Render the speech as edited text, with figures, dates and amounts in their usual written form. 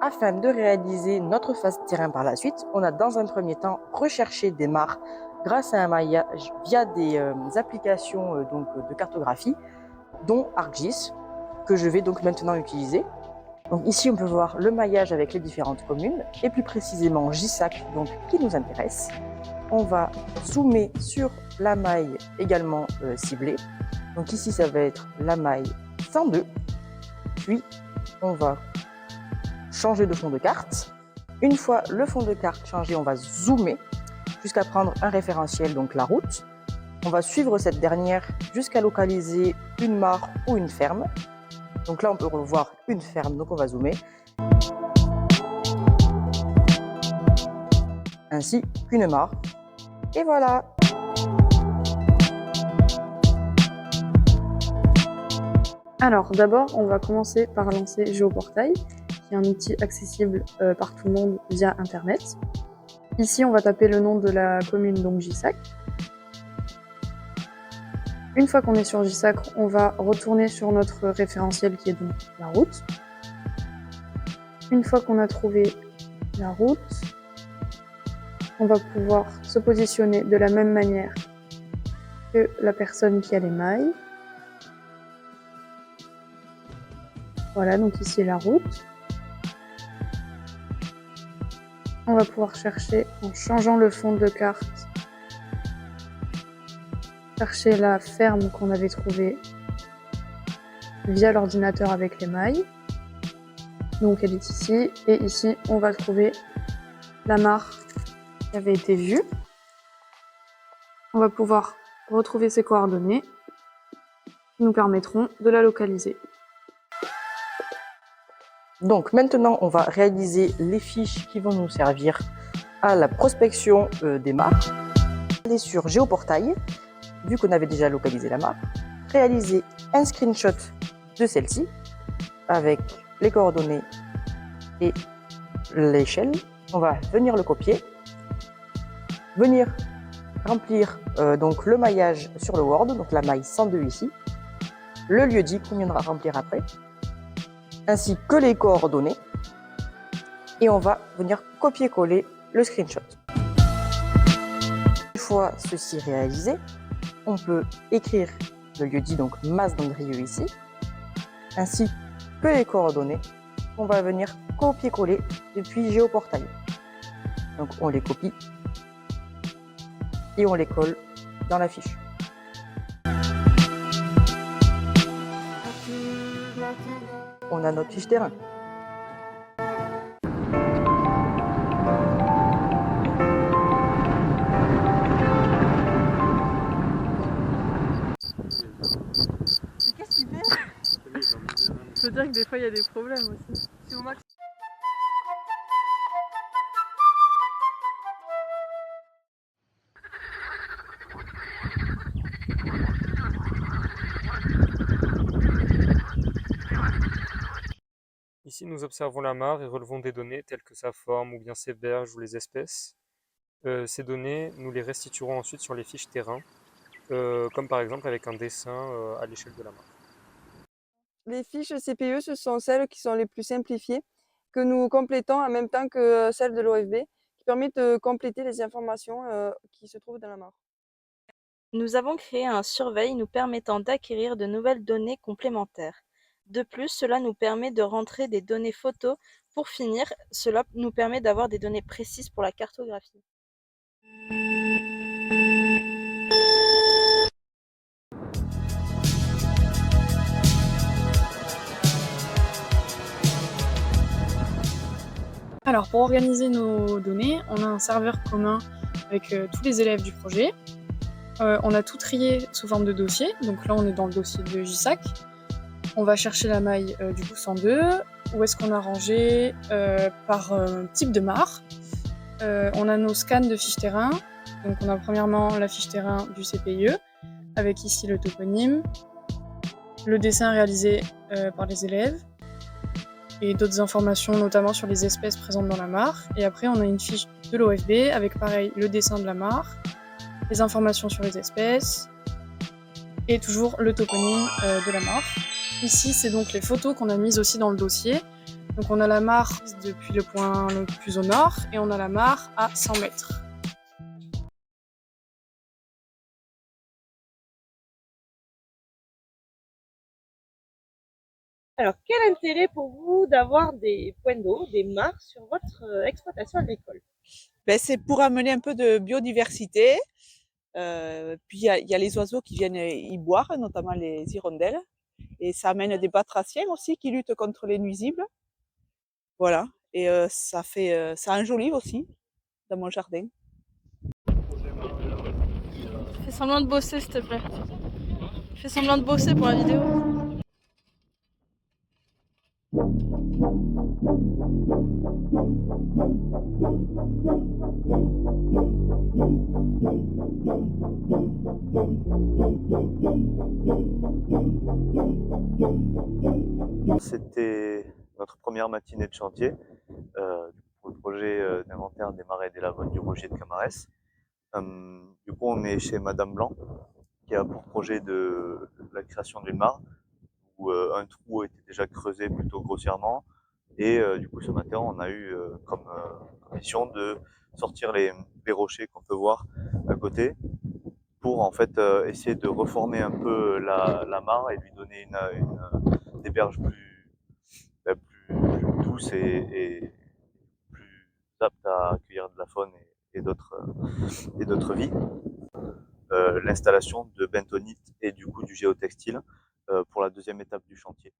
Afin de réaliser notre phase terrain par la suite, on a dans un premier temps recherché des mares grâce à un maillage via des applications de cartographie, dont ArcGIS, que je vais donc maintenant utiliser. Donc ici, on peut voir le maillage avec les différentes communes, et plus précisément GISAC, donc, qui nous intéresse. On va zoomer sur la maille également ciblée. Donc ici, ça va être la maille 102. Puis, on va changer de fond de carte. Une fois le fond de carte changé, on va zoomer jusqu'à prendre un référentiel, donc la route. On va suivre cette dernière jusqu'à localiser une mare ou une ferme. Donc là, on peut revoir une ferme, donc on va zoomer. Ainsi qu'une mare. Et voilà! Alors d'abord, on va commencer par lancer Géoportail, qui est un outil accessible par tout le monde via Internet. Ici, on va taper le nom de la commune, donc GISAC. Une fois qu'on est sur GISAC, on va retourner sur notre référentiel qui est donc la route. Une fois qu'on a trouvé la route, on va pouvoir se positionner de la même manière que la personne qui a les mailles. Voilà, donc ici la route. On va pouvoir chercher en changeant le fond de carte, chercher la ferme qu'on avait trouvée via l'ordinateur avec les mailles. Donc elle est ici, et ici on va trouver la mare qui avait été vue. On va pouvoir retrouver ses coordonnées qui nous permettront de la localiser. Donc maintenant, on va réaliser les fiches qui vont nous servir à la prospection des mares. Aller sur Géoportail, vu qu'on avait déjà localisé la mare, réaliser un screenshot de celle-ci avec les coordonnées et l'échelle. On va venir le copier, venir remplir donc le maillage sur le Word, donc la maille 102 ici, le lieu-dit qu'on viendra remplir après, ainsi que les coordonnées, et on va venir copier-coller le screenshot. Une fois ceci réalisé, on peut écrire le lieu-dit, donc Mas d'Andrieux ici, ainsi que les coordonnées qu'on va venir copier-coller depuis Géoportail. Donc on les copie et on les colle dans la fiche. On a notre fiche terrain. Qu'est-ce qu'il fait? Je veux dire que des fois il y a des problèmes aussi. C'est au max. Ici, nous observons la mare et relevons des données telles que sa forme ou bien ses berges ou les espèces. Ces données, nous les restituerons ensuite sur les fiches terrain, comme par exemple avec un dessin à l'échelle de la mare. Les fiches CPE, ce sont celles qui sont les plus simplifiées, que nous complétons en même temps que celles de l'OFB, qui permettent de compléter les informations qui se trouvent dans la mare. Nous avons créé un surveil nous permettant d'acquérir de nouvelles données complémentaires. De plus, cela nous permet de rentrer des données photos. Pour finir, cela nous permet d'avoir des données précises pour la cartographie. Alors pour organiser nos données, on a un serveur commun avec tous les élèves du projet. On a tout trié sous forme de dossier, donc là on est dans le dossier de GISAC. On va chercher la maille du coup 102, où est-ce qu'on a rangé par type de mare. On a nos scans de fiches terrain, donc on a premièrement la fiche terrain du CPIE, avec ici le toponyme, le dessin réalisé par les élèves, et d'autres informations notamment sur les espèces présentes dans la mare. Et après on a une fiche de l'OFB avec pareil le dessin de la mare, les informations sur les espèces et toujours le toponyme de la mare. Ici c'est donc les photos qu'on a mises aussi dans le dossier. Donc on a la mare depuis le point le plus au nord et on a la mare à 100 mètres. Alors, quel intérêt pour vous d'avoir des points d'eau, des mares sur votre exploitation agricole? C'est pour amener un peu de biodiversité. Puis il y a les oiseaux qui viennent y boire, notamment les hirondelles. Et ça amène des batraciens aussi qui luttent contre les nuisibles. Voilà. Et ça enjolive aussi dans mon jardin. Fais semblant de bosser, s'il te plaît. Fais semblant de bosser pour la vidéo. C'était notre première matinée de chantier pour le projet d'inventaire des marais et des lavoines du Rogier de Camarès. Du coup, on est chez Madame Blanc, qui a pour projet de la création d'une mare, où un trou était déjà creusé plutôt grossièrement. Et du coup, ce matin, on a eu comme mission de sortir les rochers qu'on peut voir à côté, pour en fait essayer de reformer un peu la mare et lui donner des berges plus douces et plus aptes à accueillir de la faune et d'autres vies. L'installation de bentonite et du coup du géotextile pour la deuxième étape du chantier.